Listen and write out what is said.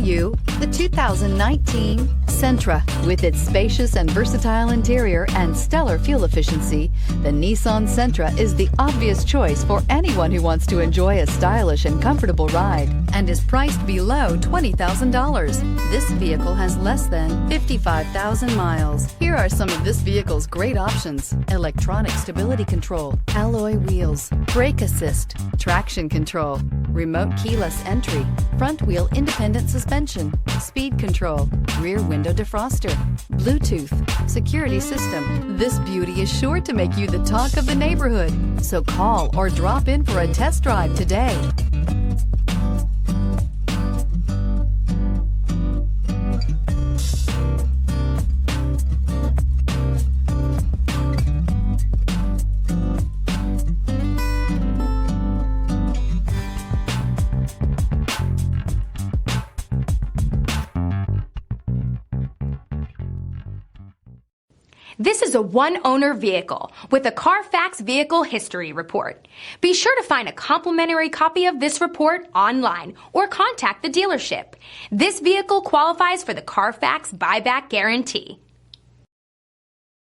you the 2019 Sentra. With its spacious and versatile interior and stellar fuel efficiency, the Nissan Sentra is the obvious choice for anyone who wants to enjoy a stylish and comfortable ride and is priced below $20,000. This vehicle has less than 55,000 miles. Here are some of this vehicle's great options: electronic stability control, alloy wheels, brake assist, traction control, remote keyless entry, front wheel independent suspension, speed control, rear window defroster, Bluetooth, security system. This beauty is sure to make you the talk of the neighborhood. So call or drop in for a test drive today. This is a one-owner vehicle with a Carfax Vehicle History Report. Be sure to find a complimentary copy of this report online or contact the dealership. This vehicle qualifies for the Carfax Buyback Guarantee.